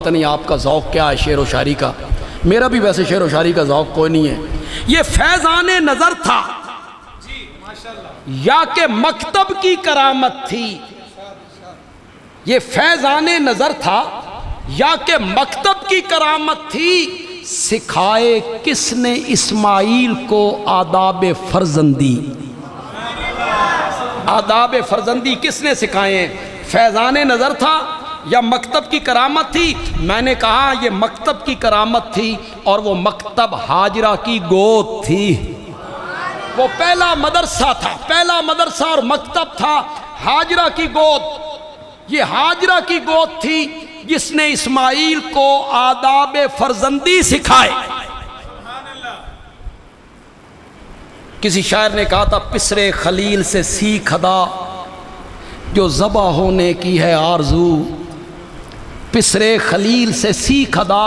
پتہ نہیں آپ کا ذوق کیا ہے شعر و شاعری کا، میرا بھی ویسے شعر و شاعری کا ذوق کوئی نہیں ہے۔ یہ فیضان نظر تھا یا کہ مکتب کی کرامت تھی، یہ فیضان نظر تھا یا کہ مکتب کی کرامت تھی، سکھائے کس نے اسماعیل کو آداب فرزندی، آداب فرزندی کس نے سکھائے؟ فیضان نظر تھا یا مکتب کی کرامت تھی؟ میں نے کہا یہ مکتب کی کرامت تھی، اور وہ مکتب ہاجرہ کی گود تھی، وہ پہلا مدرسہ تھا، پہلا مدرسہ اور مکتب تھا ہاجرہ کی گود۔ یہ ہاجرہ کی گود تھی جس نے اسماعیل کو آداب فرزندی سکھائے۔ کسی شاعر نے کہا تھا پسرے خلیل سے سیکھ ادا جو ذبح ہونے کی ہے آرزو، پسرے خلیل سے سیکھ ادا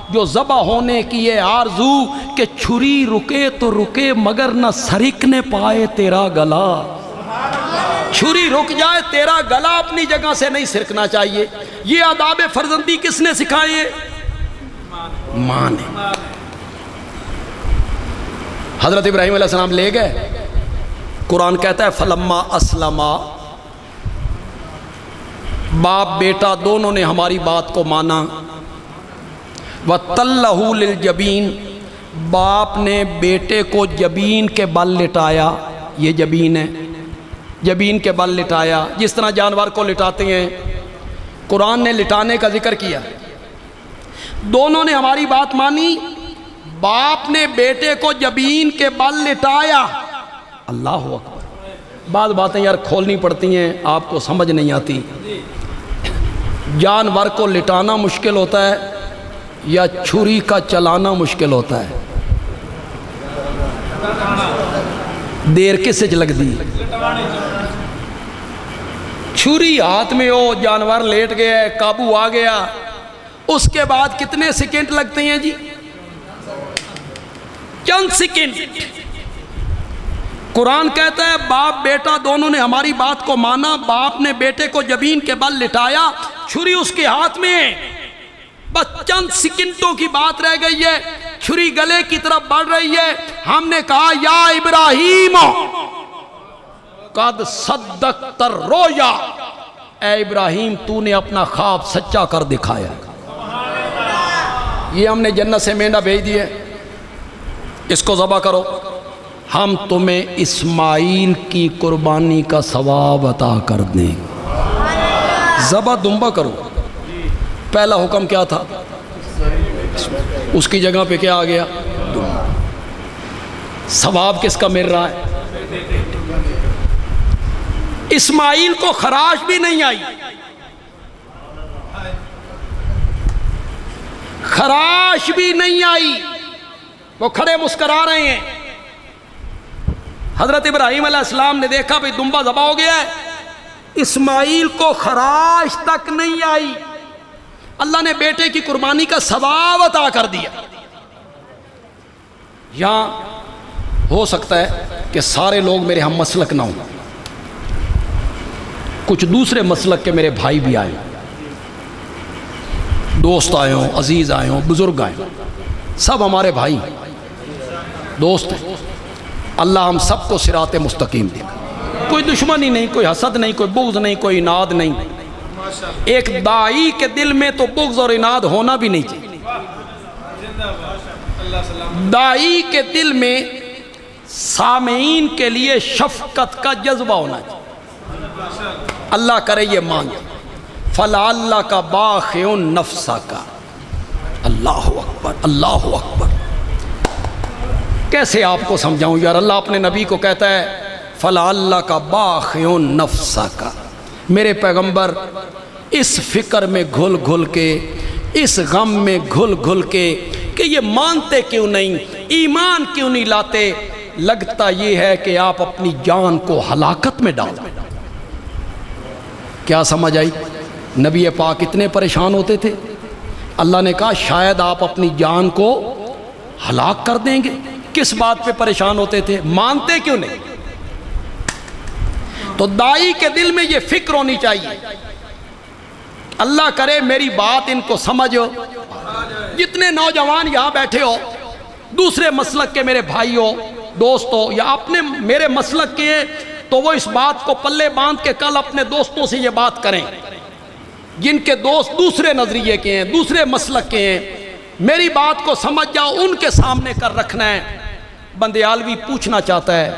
جو ذبح ہونے کی ہے آرزو، کہ چھری رکے تو رکے مگر نہ سرکنے پائے تیرا گلا، چھری رک جائے تیرا گلا اپنی جگہ سے نہیں سرکنا چاہیے۔ یہ آداب فرزندی کس نے سکھائے؟ ماں نے۔ حضرت ابراہیم علیہ السلام لے گئے، قرآن کہتا ہے فلما اسلما، باپ بیٹا دونوں نے ہماری بات کو مانا، وَتَلَّهُ لِلْجَبِينِ، باپ نے بیٹے کو جبین کے بل لٹایا، یہ جبین ہے، جبین کے بل لٹایا، جس طرح جانور کو لٹاتے ہیں، قرآن نے لٹانے کا ذکر کیا۔ دونوں نے ہماری بات مانی، باپ نے بیٹے کو جبین کے بل لٹایا۔ اللہ اکبر۔ بعض باتیں یار کھولنی پڑتی ہیں، آپ کو سمجھ نہیں آتی۔ جانور کو لٹانا مشکل ہوتا ہے یا چھری کا چلانا مشکل ہوتا ہے؟ دیر کس سے لگ دی؟ چھری ہاتھ میں ہو، جانور لیٹ گیا ہے، قابو آ گیا، اس کے بعد کتنے سیکنڈ لگتے ہیں جی؟ چند سیکنڈ۔ قرآن کہتا ہے باپ بیٹا دونوں نے ہماری بات کو مانا، باپ نے بیٹے کو جبین کے بل لٹایا، چھری اس کے ہاتھ میں ہے، بس چند سیکنڈوں کی بات رہ گئی ہے، چھری گلے کی طرف بڑھ رہی ہے۔ ہم نے کہا یا ابراہیم قد صدقت الرؤیا، اے ابراہیم تو نے اپنا خواب سچا کر دکھایا۔ یہ ہم نے جنت سے مینڈا بھیج دیے، اس کو ذبح کرو، ہم تمہیں اسماعیل کی قربانی کا ثواب عطا کر دیں۔ ذبح دمبا کرو۔ پہلا حکم کیا تھا؟ اس کی جگہ پہ کیا آ گیا؟ دمبا۔ ثواب کس کا مل رہا ہے؟ اسماعیل کو خراش بھی نہیں آئی، خراش بھی نہیں آئی، وہ کھڑے مسکرا رہے ہیں۔ حضرت ابراہیم علیہ السلام نے دیکھا بھئی دمبا ذبح ہو گیا ہے، اسماعیل کو خراش تک نہیں آئی، اللہ نے بیٹے کی قربانی کا ثواب عطا کر دیا۔ یہاں ہو سکتا ہے کہ سارے لوگ میرے ہم مسلک نہ ہوں، کچھ دوسرے مسلک کے میرے بھائی بھی آئے، دوست آئے ہوں، عزیز آئے ہوں، بزرگ آئے ہوں، سب ہمارے بھائی دوست ہیں۔ اللہ ہم سب کو صراط مستقیم دے، کوئی دشمنی نہیں، کوئی حسد نہیں، کوئی بغض نہیں، کوئی اناد نہیں۔ ایک داعی کے دل میں تو بغض اور اناد ہونا بھی نہیں چاہیے، داعی کے دل میں سامعین کے لیے شفقت کا جذبہ ہونا چاہیے۔ اللہ کرے یہ مانگ فَلَعَلَّكَ بَاخِعٌ نَفْسَكَ۔ اللہ اکبر، اللہ اکبر۔ کیسے آپ کو سمجھاؤں یار؟ اللہ اپنے نبی کو کہتا ہے فَلَعَلَّكَ بَاخِعٌ نَفْسَكَ۔ میرے پیغمبر اس فکر میں گھل گھل کے، اس غم میں گھل گھل کے کہ یہ مانتے کیوں نہیں، ایمان کیوں نہیں لاتے، لگتا یہ ہے کہ آپ اپنی جان کو ہلاکت میں ڈال دیں۔ کیا سمجھ آئی؟ نبی پاک اتنے پریشان ہوتے تھے، اللہ نے کہا شاید آپ اپنی جان کو ہلاک کر دیں گے۔ کس بات پہ پریشان ہوتے تھے؟ مانتے کیوں نہیں؟ تو داعی کے دل میں یہ فکر ہونی چاہیے اللہ کرے میری بات ان کو سمجھ ہو. جتنے نوجوان یہاں بیٹھے ہو، دوسرے مسلک کے میرے بھائی ہو، دوست ہو، یا اپنے میرے مسلک کے ہیں، تو وہ اس بات کو پلے باندھ کے کل اپنے دوستوں سے یہ بات کریں. جن کے دوست دوسرے نظریے کے ہیں، دوسرے مسلک کے ہیں، میری بات کو سمجھ جاؤ، ان کے سامنے کر رکھنا ہے. بندیالوی پوچھنا چاہتا ہے،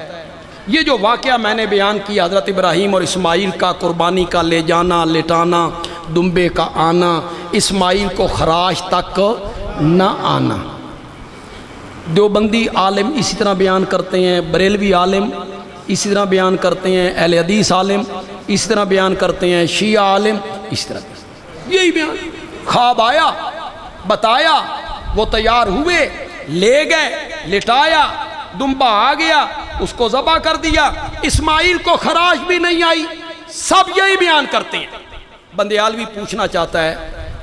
یہ جو واقعہ میں نے بیان کیا حضرت ابراہیم اور اسماعیل کا، قربانی کا لے جانا لٹانا، دمبے کا آنا، اسماعیل کو خراش تک نہ آنا، دیوبندی عالم اسی طرح بیان کرتے ہیں، بریلوی عالم اسی طرح بیان کرتے ہیں، اہل حدیث عالم اسی طرح بیان کرتے ہیں، شیعہ عالم اسی طرح. یہی بیان، خواب آیا، بتایا، وہ تیار ہوئے، لے گئے، لٹایا، دمبا آ گیا، اس کو ذبح کر دیا، اسماعیل کو خراش بھی نہیں آئی، سب یہی بیان کرتے ہیں. بندیالوی پوچھنا چاہتا ہے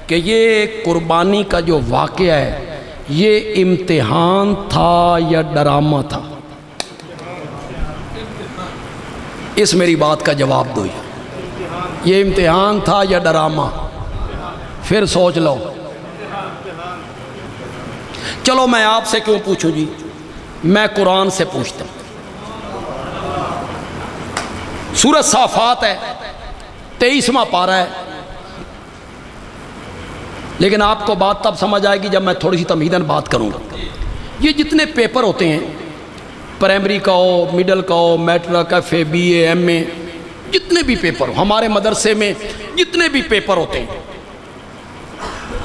کہ یہ قربانی کا جو واقعہ ہے یہ امتحان تھا یا ڈرامہ تھا؟ اس میری بات کا جواب دو. یہ امتحان تھا یا ڈرامہ؟ پھر سوچ لو. چلو میں آپ سے کیوں پوچھوں جی، میں قرآن سے پوچھتا ہوں. سورۃ صافات ہے، 23واں پارہ ہے، لیکن آپ کو بات تب سمجھ آئے گی جب میں تھوڑی سی تمہیداً بات کروں گا. یہ جتنے پیپر ہوتے ہیں، پرائمری کا ہو، مڈل کا ہو، matric, F A, B A, M A, جتنے بھی پیپر ہو ہمارے مدرسے میں، جتنے بھی پیپر ہوتے ہیں،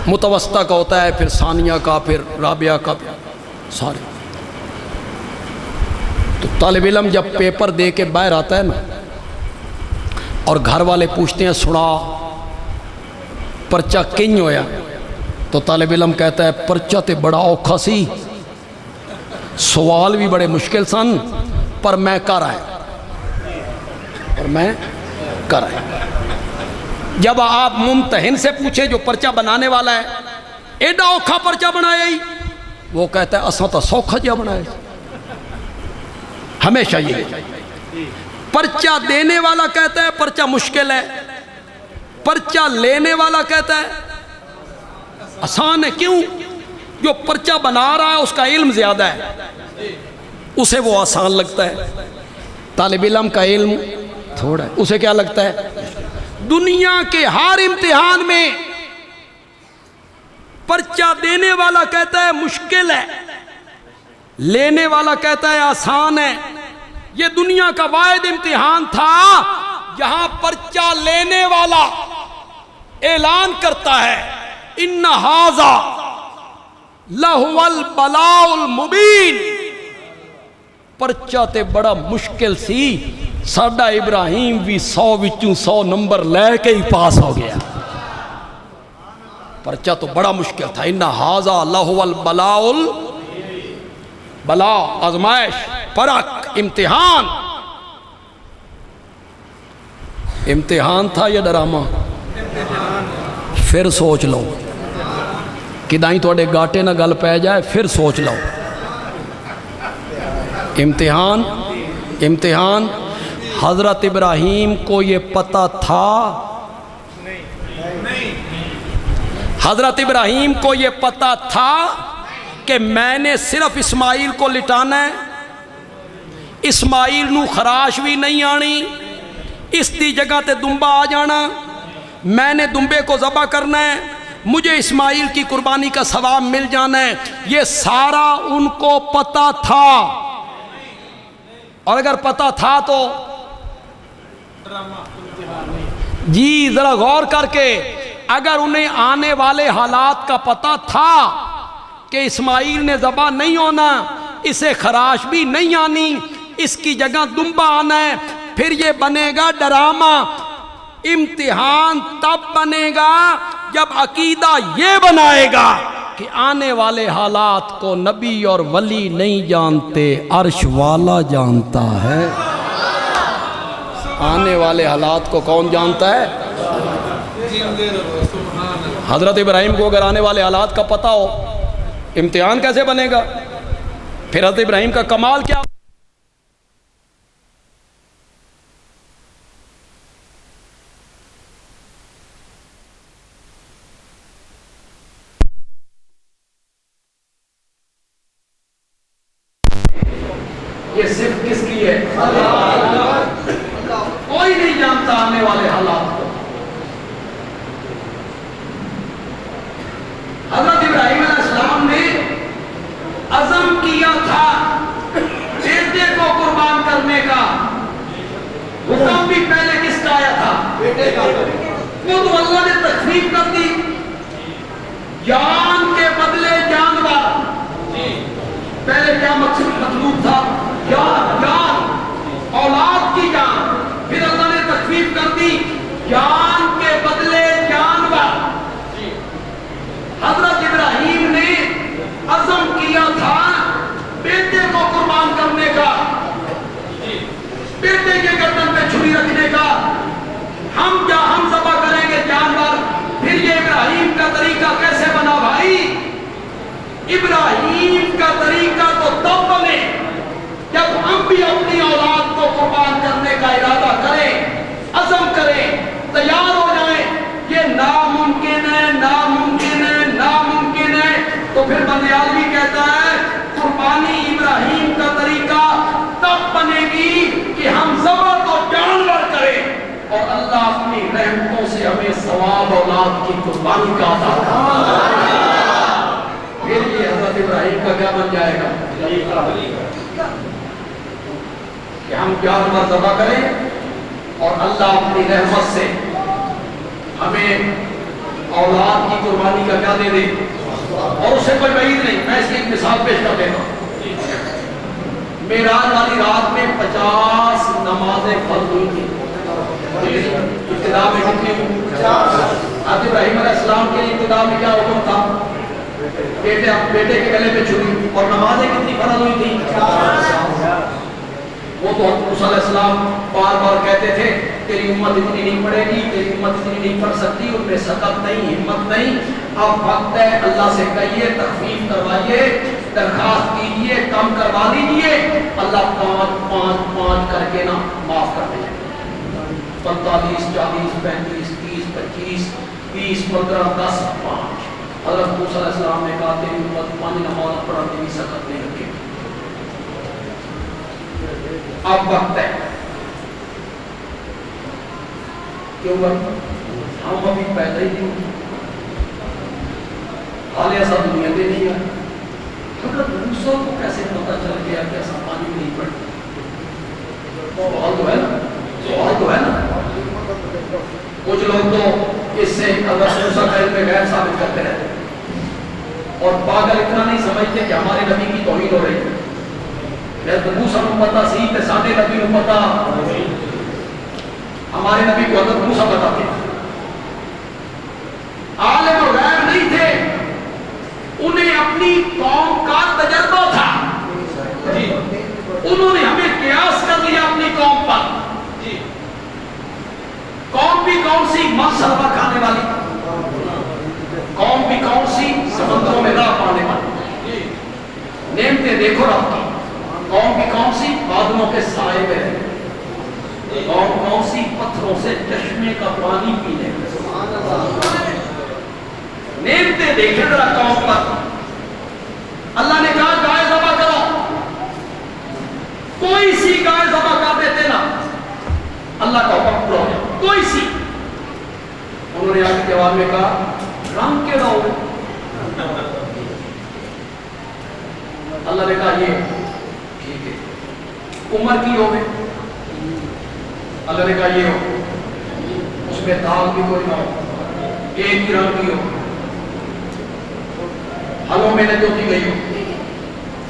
متوسطہ کا ہوتا ہے، پھر ثانیہ کا، پھر رابعہ کا، سارے. تو طالب علم جب پیپر دے کے باہر آتا ہے نا، اور گھر والے پوچھتے ہیں سنا پرچہ کنج ہویا، تو طالب علم کہتا ہے پرچہ تے بڑا اوکھا سی، سوال بھی بڑے مشکل سن، پر میں کر آیا. جب آپ ممتحن سے پوچھیں جو پرچہ بنانے والا ہے، ایڈا اوکھا پرچہ بنایا ہی، وہ کہتا ہے اساں تو سوکھا جا بنایا. ہمیشہ یہ پرچہ دینے والا کہتا ہے پرچہ مشکل ہے، پرچہ لینے والا کہتا ہے آسان ہے. کیوں؟ جو پرچہ بنا رہا ہے اس کا علم زیادہ ہے، اسے وہ آسان لگتا ہے. طالب علم کا علم تھوڑا ہے، اسے کیا لگتا ہے؟ دنیا کے ہر امتحان میں پرچہ دینے والا کہتا ہے مشکل ہے، لینے والا کہتا ہے آسان ہے. یہ دنیا کا واحد امتحان تھا جہاں پرچہ لینے والا اعلان کرتا ہے ان ھذا لہو البلاء المبین. پرچہ تے بڑا مشکل سی، ساڈا ابراہیم بھی 100 وچوں 100 نمبر لے کے ہی پاس ہو گیا. پرچہ تو بڑا مشکل تھا. ان ھذا لہو البلاء بلا، آزمائش، پرکھ، امتحان. امتحان تھا یا ڈرامہ؟ پھر سوچ لو. کدائیں تھوڑے گاٹے نہ گل پہ جائے، پھر سوچ لو. امتحان. حضرت ابراہیم کو یہ پتہ تھا؟ حضرت ابراہیم کو یہ پتہ تھا کہ میں نے صرف اسماعیل کو لٹانا ہے، اسماعیل نو خراش بھی نہیں آنی، اس دی جگہ تے دمبا آ جانا، میں نے دمبے کو ذبح کرنا ہے، مجھے اسماعیل کی قربانی کا ثواب مل جانا ہے. یہ سارا ان کو پتہ تھا. اور اگر پتہ تھا تو جی ذرا غور کر کے، اگر انہیں آنے والے حالات کا پتہ تھا کہ اسماعیل نے ذبح نہیں ہونا، اسے خراش بھی نہیں آنی، اس کی جگہ دمبا آنا ہے، پھر یہ بنے گا ڈرامہ. امتحان تب بنے گا جب عقیدہ یہ بنائے گا کہ آنے والے حالات کو نبی اور ولی نہیں جانتے، عرش والا جانتا ہے. آنے والے حالات کو کون جانتا ہے؟ حضرت ابراہیم کو اگر آنے والے حالات کا پتہ ہو، امتحان کیسے بنے گا؟ پھر حضرت ابراہیم کا کمال کیا؟ وہ تو اللہ نے تخفیف کر دی. جان کے بدلے جانور. پہلے کیا مقصد مطلوب تھا؟ جان، اولاد کی جان. پھر اللہ نے تخفیف کر دی، جان کے بدلے جانور. حضرت ابراہیم نے عزم کیا تھا بیٹے کو قربان کرنے کا، بیٹے کے گردن پہ چھری رکھنے کا. ہم ذبح کریں گے جانور. پھر یہ ابراہیم کا طریقہ کیسے بنا بھائی؟ ابراہیم کا طریقہ تو تب بنے جب ہم بھی اپنی اولاد کو قربان کرنے کا ارادہ کریں، عزم کریں، تیار ہو جائیں. یہ ناممکن ہے، ناممکن ہے، ناممکن ہے. تو پھر بندیالوی کہتا ہے قربانی ابراہیم کا طریقہ تب بنے گی کہ ہم ذبح تو جانور کریں اور اللہ اپنی رحمتوں سے ہمیں ثواب اولاد کی قربانی کا عطا کرے. پھر یہ حضرت ابراہیم کا کیا بن جائے گا کہ ہم جانور ذبح کریں اور اللہ اپنی رحمت سے ہمیں اولاد کی قربانی کا کیا دے دے. اور اس سے کوئی بعید نہیں. میں اس کی ایک مثال پیش کر دیتا ہوں. معراج والی رات میں 50 نمازیں فرض ہوئی تھی. ابتدا میں کتنی؟ حضرت ابراہیم علیہ السلام کے ابتدا میں کیا حکم تھا؟ بیٹے کے گلے پہ چھری. اور نمازیں کتنی فرض ہوئی تھی؟ وہ تو حضرت موسیٰ علیہ السلام بار بار کہتے تھے تیری امت اتنی نہیں پڑھے گی، تیری امت اتنی نہیں پڑھ سکتی، ان میں سخت نہیں، ہمت نہیں. اب وقت ہے اللہ سے کہیے تخفیف کروائیے، درخواست کیجئے، کم کروا دیجئے. اللہ 5 کر کے نا معاف کر دیں. 45 40 35 30 25 20 15 10 5. حضرت موسیٰ علیہ السلام نے کہا تیری امت 5 نماز پڑھنے کی سخت نہیں رکھے. اب وقت ہے. کیوں وقت؟ ہم ابھی پیدا ہی نہیں ہوئے، حال ایسا دنیا دے نہیں ہے. حضرت موسیٰ کو کیسے پتہ چل گیا کہ ایسا پانی نہیں پڑتا؟ سوال تو ہے نا، سوال تو ہے نا. کچھ لوگ تو اس سے حضرت موسیٰ کا علم غیب ثابت کرتے رہتے اور پاگل اتنا نہیں سمجھتے کہ ہمارے نبی کی توہین ہو رہی ہے. حضرت موسیٰ کو پتہ سی کہ ساڈے نبی کو پتہ، ہمارے نبی کو حضرت موسیٰ بتاتے ہیں. عالم اور غیب نہیں تھے، انہیں اپنی قوم کا تجربہ تھا. انہوں نے ہمیں قیاس کر لیا اپنی قوم پر. قوم بھی کون سی؟ مصحبہ کھانے والی. قوم بھی کون سی؟ سمندروں میں راہ پانے والی. نعمتیں دیکھو رب کی. قوم بھی کون سی؟ بادلوں کے سائے میں رہے. قوم کون سی؟ پتھروں سے چشمے کا پانی پینے. نعمتیں دیکھیں ذرا قوم پر. اللہ نے کہا گائے ذبح کرو، کوئی سی گائے ذبح کر دیتے نا اللہ کا حکم پورا ہو جائے. کوئی سی. انہوں نے آگے جواب میں کہا رنگ کیڑا ہو. اللہ نے کہا یہ ٹھیک ہے. عمر کی ہو گئی. اللہ نے کہا یہ ہو، اس میں داغ بھی کوئی نہ ہو، ایک ہی رنگ کی ہو، ہلوں میں نہ جوتی گئی ہو،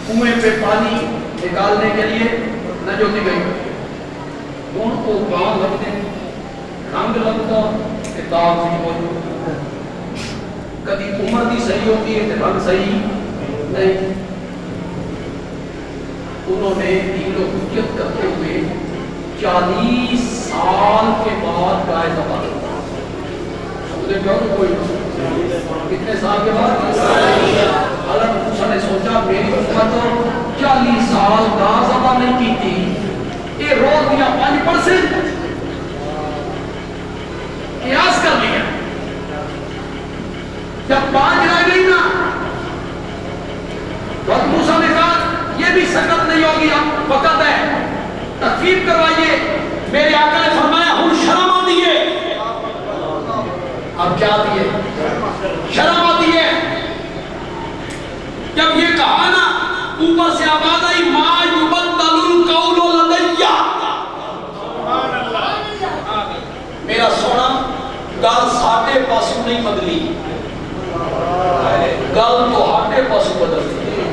کنویں پہ پانی نکالنے کے لیے نہ جوتی گئی ہو. ان کو گاؤں لگتے رنگ لگتا کہ داغ بھی موجود. کبھی عمر بھی صحیح ہوتی ہے کہ رنگ صحیح نہیں. انہوں نے دین و حجت کرتے ہوئے 40 سال کے بعد گائے ذبح کی. کوئی کتنے سال کے بعد؟ حضرت موسیٰ نے سوچا میری امت 40 سال گائے ذبح نہیں کی تھی، یہ روز دیا 5% قیاس کر لیا. جب 5 رہ گئی نا حضرت موسیٰ نے کہا یہ بھی سکت نہیں ہوگی، اب وقت ہے تخفیف کروائیے. میرے آقا نے فرمایا ہم شرم آتی ہے. اب کیا آتی ہے؟ شرم آتی ہے. جب یہ کہا نا اوپر سے آواز آئی ما یبدل القول لدی، میرا سونا گل ساڈے پاسوں نہیں بدلی، گل تو ہاڈے پاسوں بدلتی ہے۔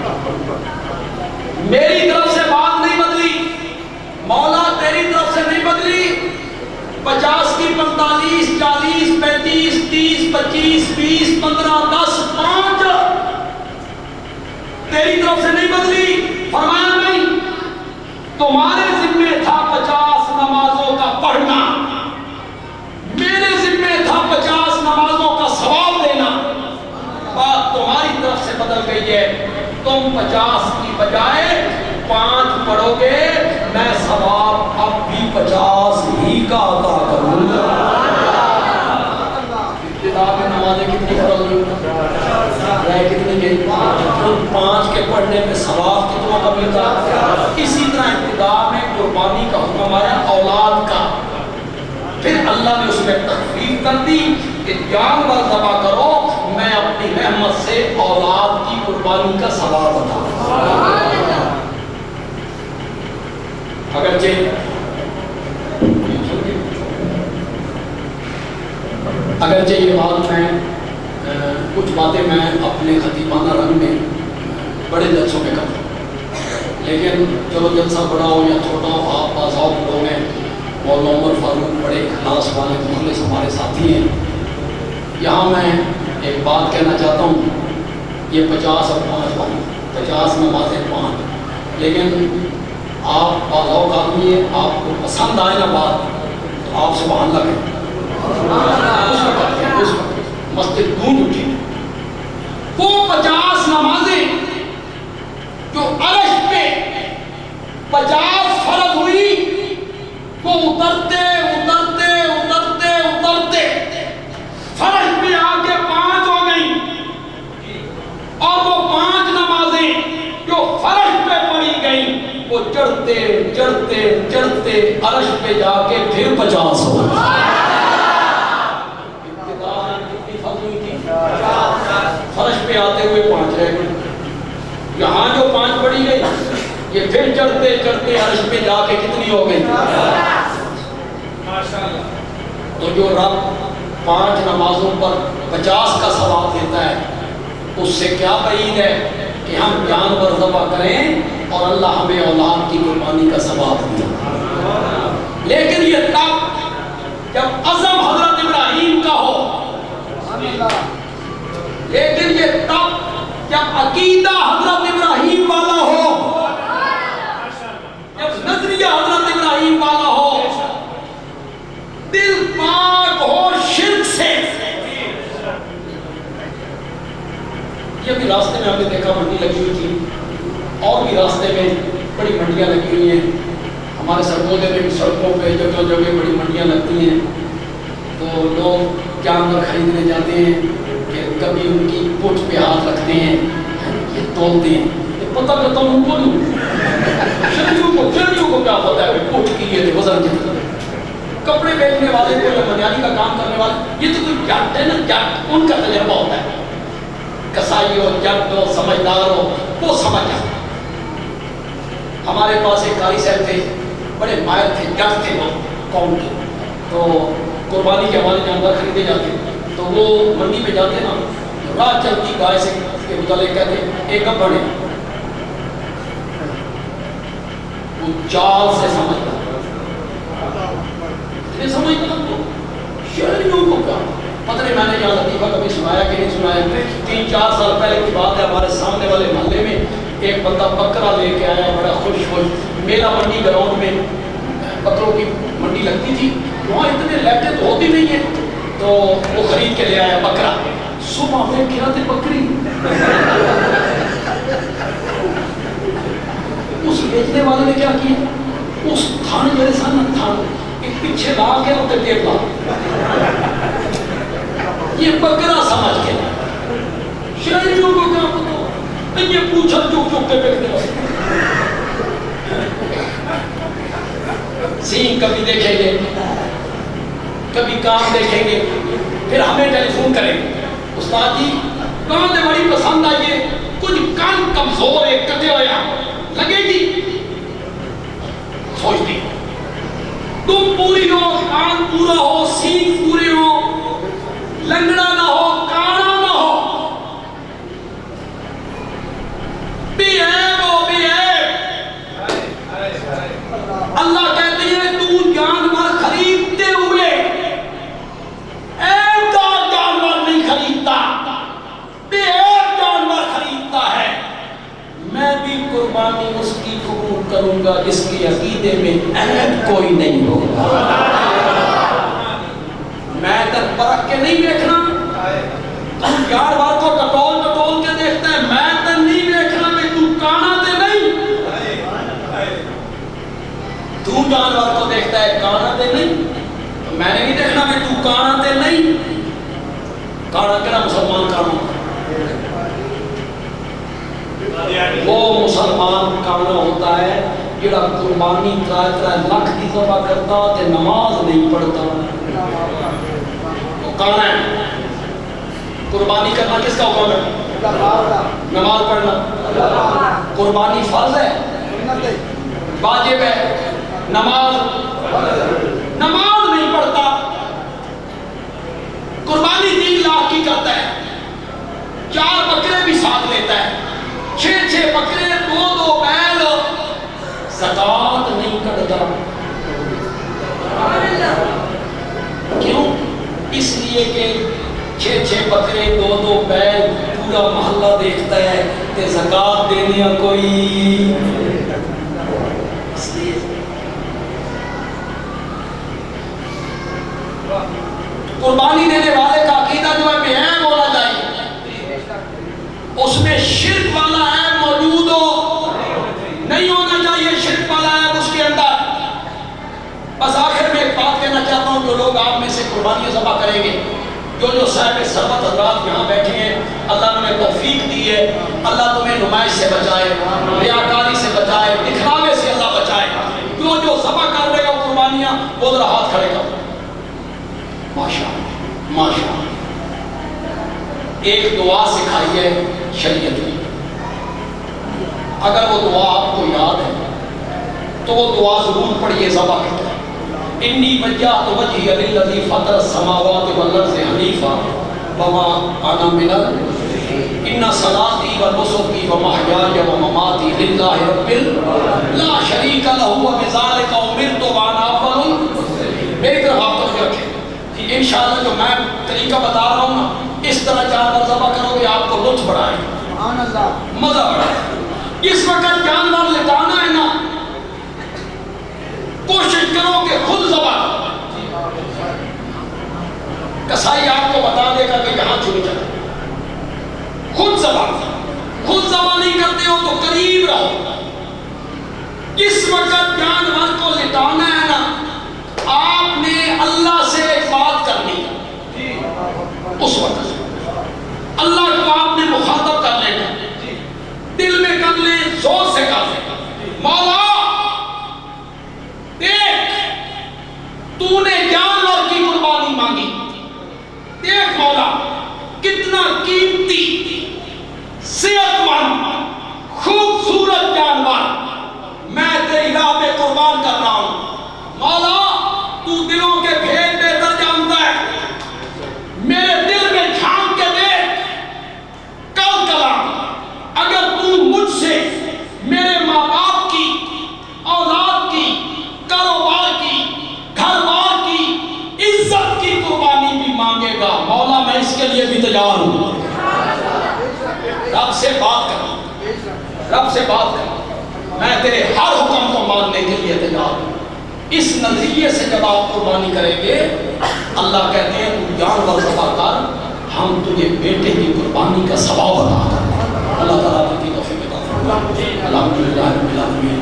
میری طرف سے بات نہیں بدلی، مولا تیری طرف سے نہیں بدلی۔ 50 کی 45 40 35 30 25 20 15 10 5 تیری طرف سے نہیں بدلی۔ فرمایا نہیں، تمہارے ذمہ تھا 50 نمازوں کا پڑھنا، میرے ذمہ تھا 50 نمازوں کا ثواب دینا۔ بات تمہاری طرف سے بدل گئی ہے، تم 50 کی بجائے 5 پڑھو گے، میں ثواب اب بھی 50 ہی کا عطا کروں گا۔ ابتدا میں نمازیں کتنی فرض ہوئی؟ رائے کتنی گئی؟ 5 کے پڑھنے میں ثواب کتنا کا ملتا؟ اسی طرح ابتدا میں قربانی کا حکم آیا اولاد کا، پھر اللہ نے اس میں تخفیف کر دی کہ جانور ذبح کرو، میں اپنی رحمت سے اولاد کی قربانی کا ثواب عطا۔ اگرچہ یہ بات میں کچھ باتیں میں اپنے خطیبانہ رنگ میں بڑے جلسوں میں کرتا ہوں، لیکن چلو جلسہ بڑا ہو یا چھوٹا ہو، آپ بعض اوقات لوگ ہیں، مولانا عمر فاروق بڑے اخلاص والے مخلص ہمارے ساتھی ہیں۔ یہاں میں ایک بات کہنا چاہتا ہوں، یہ 50 اور 5 50 نمازیں 5، لیکن آپ بعض اوقات میں آپ کو پسند آئے نا بات تو آپ سبحان اللہ کہیں، اس وقت مسجد گونج اٹھی۔ وہ 50 نمازیں جو عرش پہ 50 فرض ہوئی، وہ اترتے اترتے اترتے اترتے فرش پہ آ کے 5 ہو گئی، اور وہ 5 نمازیں جو فرش پہ پڑھی گئی وہ چڑھتے چڑھتے چڑھتے عرش پہ جا کے پھر 50 ہو گئی۔ فرش پہ آتے ہوئے 5 رہ گئے، یہاں جو 5 پڑھی گئی یہ پھر چڑھتے چڑھتے عرش پہ جا کے کتنی ہو گئی؟ تو جو رب 5 نمازوں پر 50 کا ثواب دیتا ہے، اس سے کیا بعید ہے کہ ہم جانور ذبح کریں اور اللہ ہمیں اولاد کی قربانی کا ثواب دے۔ لیکن یہ تب جب عزم حضرت ابراہیم کا ہو، لیکن یہ تب جب عقیدہ حضرت ابراہیم والا ہو، جب نظریہ حضرت ابراہیم والا ہو، دل پاک ہو شرک سے۔ یہ بھی راستے میں ہم نے دیکھا منڈی لگی ہوئی تھی، اور بھی راستے میں بڑی منڈیاں لگی ہوئی ہیں، ہمارے سرگودے میں بھی سڑکوں پہ جگہ جگہ بڑی منڈیاں لگتی ہیں، تو لوگ جانور خریدنے جاتے ہیں کہ کبھی ان کی پوچھ پہ ہاتھ رکھتے ہیں، یہ تولتے ہیں، یہ پتہ کرتا ہوں ان کو نہیں، شریعوں کو کیا پتہ ہے پوچھ کی یہ وزن کتنا، کپڑے بیچنے والے کو یا منیاری کا کام کرنے والے، یہ تو کوئی جٹ ہے نا، جٹ ان کا تجربہ ہوتا ہے، کسائی ہو جٹ ہو سمجھدار ہو وہ سمجھ جاتا۔ ہمارے پاس ایک قاری صاحب تھے، بڑے ماہر تھے، جٹ تھے وہ قوم کے، تو قربانی کے ہمارے جانور خریدے جاتے، تو وہ منڈی پہ جاتے نا، راہ چلتی گائے سے کے متعلق کہتے ایک گبڑ ہے، وہ چال سے سمجھتا، اتنے سمجھتا تو شہریوں کو کیا پتہ نہیں، میں نے یہاں لطیفہ کبھی سنایا کہ نہیں سنایا، 3-4 سال پہلے کی بات ہے، ہمارے سامنے والے محلے میں ایک بندہ بکرا لے کے آیا، بڑا خوش میلا منڈی گراؤنڈ میں بکروں کی منڈی لگتی تھی، وہاں اتنے لیٹیں تو ہوتی نہیں ہیں، تو وہ خرید کے لے آیا بکرا، صبح میں کیا تھے بکری، اس بیچنے والے نے کیا کیا، اس تھانے میرے سامنے تھانے ایک پیچھے لا کے اور ٹیپ لا، یہ بکرا سمجھ کے، شہریوں کو کیا پتا، یہ پوچھا چوک چوک کے بیٹھنے والے سین کبھی دیکھیں گے، کبھی کام دیکھیں گے، پھر ہمیں ٹیلی فون کریں گے، استاد جی کہاں سے بڑی پسند آئیے، کچھ کان کمزور ہے کٹے ہویا لگے گی، سوچتی تم پوری ہو، کان پورا ہو، سین پورے ہو، لنگڑا نہ ہو، کانا نہ ہو، بھی عیب ہو، بھی عیب۔ اللہ کہتے ہیں تو جانور خریدتے ہوئے عیب دار جانور نہیں خریدتا، بھی عیب جانور خریدتا ہے، میں بھی قربانی اس کی قبول کروں گا جس کی عقیدے میں عیب کوئی نہیں ہوگا۔ میں تک پرکھ کے نہیں دیکھنا، تو جانور کو ٹٹول ٹٹول کے دیکھتا ہے، میں تک نہیں دیکھنا کہ تو کانا دے نہیں، تو جانور کو دیکھتا ہے کانا دے نہیں، تو میں نے نہیں دیکھنا کہ تو کانا دے نہیں۔ کانا کہنا مسلمان کانا، وہ مسلمان کانا ہوتا ہے جڑا قربانی ترائے لاکھ کی ذبح کرتا تے نماز نہیں پڑھتا، وہ کانا ہے۔ قربانی کرنا کس کا حکم ہے؟ نماز پڑھنا۔ قربانی فرض ہے، واجب ہے، نماز نہیں پڑھتا۔ قربانی 3 لاکھ کی کرتا ہے، 4 بکرے بھی ساتھ لیتا ہے، 6 بکرے، 2 بیل، زکوٰۃ نہیں کٹتا۔ کیوں؟ اس لیے کہ 6 بکرے، 2 بیل پورا محلہ دیکھتا ہے کہ زکوٰۃ دینے کوئی، اس لیے قربانی دینے والے کا عقیدہ جو ہے بے عیب ہونا چاہیے، اس میں شرک والا عیب موجود ہو نہیں ہونا چاہیے، شرک والا عیب اس کے اندر۔ بس آخر میں ایک بات کہنا چاہتا ہوں، جو لوگ آپ میں سے قربانیاں ذبح کریں گے، جو صاحب سربت حضرات یہاں بیٹھے ہیں، اللہ نے توفیق دی ہے، اللہ تمہیں نمائش سے بچائے، ریاکاری سے بچائے، دکھلاوے سے اللہ بچائے۔ جو ذبح کر رہے گا قربانیاں، وہ ذرا ہاتھ کھڑے کر، ماشاءاللہ ماشاءاللہ۔ ایک دعا سکھائی ہے شریعت میں، اگر وہ دعا آپ کو یاد ہے تو وہ دعا ضرور پڑھیے ذبح کے ٹائم۔ انی وجہت وجہی للذی فطر السماوات والارض حنیفا وما انا من ان صلاتی ونسکی ومحیای ومماتی للہ رب لا شریک لہ وبذلک امرت وانا اول المسلمین۔ میری طرف آپ توجہ رکھیں، انشاءاللہ جو میں طریقہ بتا رہا ہوں نا، اس طرح جانور ذبح کرو گے آپ کو لطف بڑھائے، مزہ بڑھائے۔ اس وقت جانور لٹانا ہے نا، کوشش کرو کہ خود ذبح کرو۔ کسائی آپ کو بتا دے گا کہ یہاں چھری چلے، خود ذبح نہیں کرتے ہو تو قریب رہو۔ جس وقت جانور کو لٹانا ہے نا، آپ نے اللہ سے ایک بات کرنی ہے، اس وقت اللہ کو آپ نے مخاطب کر لینا، دل میں کر لیں، زور سے کر لیں، مولا دیکھ تو نے جانور کی قربانی مانگی، دیکھ مولا کتنا قیمتی، صحت مند، خوبصورت جانور میں تیری راہ پہ قربان کر رہا ہوں۔ مولا تو دلوں کے بھید بہتر جانتا ہے، میرے دل میں جھانک کے دیکھ، کل کلام اگر تو مجھ سے میرے ماں باپ کی، اولاد کی، کاروبار کی، گھر بار کی، عزت کی قربانی بھی مانگے گا، مولا میں اس کے لیے بھی تیار ہوں۔ رب سے بات کر، رب سے بات کر، میں تیرے ہر حکم کو ماننے کے لیے تیار ہوں۔ اس نظریے سے جب آپ قربانی کریں گے، اللہ کہتے ہیں تو جانور ذبح کر، ہم تجھے بیٹے کی قربانی کا ثواب عطا کریں۔ اللہ تعالیٰ کی توفیق عطا فرمائے۔ الحمدللہ رب العالمین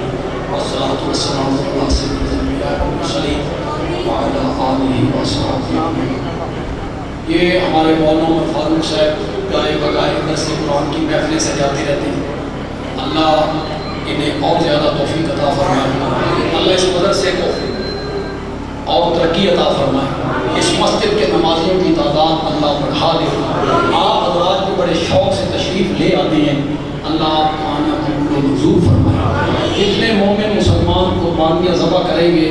والصلاۃ والسلام علی سیدنا المرسلین وعلی آلہ وصحبہ اجمعین۔ یہ ہمارے مولانا فاروق صاحب گائے بگائے درس قرآن کی محفلیں سجاتے رہتے ہیں، اللہ انہیں اور زیادہ توفیق عطا فرمائے، اللہ اس مدرسے کو اور ترقی عطا فرمائے، اس مسجد کے نمازیوں کی تعداد اللہ بڑھا دے۔ آپ حضرات جو بڑے شوق سے تشریف لے آتے ہیں، اللہ آپ کو آنا قبول و منظور فرمائے۔ جتنے مومن مسلمان قربانیاں ذبح کریں گے،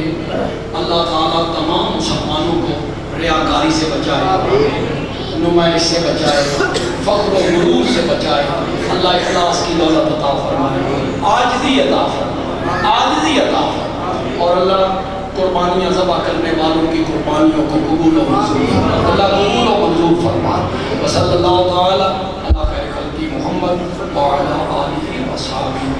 اللہ تعالیٰ تمام مسلمانوں کو ریاکاری سے بچائے، نمائش سے بچائے، فخر و غرور سے بچائے، اللہ اخلاص کی دولت عطا فرمائے، عاجزی عطا فرمائے، عاجزی عطا فرمائے، اور اللہ قربانیاں ذبح کرنے والوں کی قربانیوں کو قبول و منظور فرمائے، اللہ قبول و منظور فرمائے۔ وصلی اللہ تعالی علی خیر خلقی محمد وعلی آلہ وصحبہ۔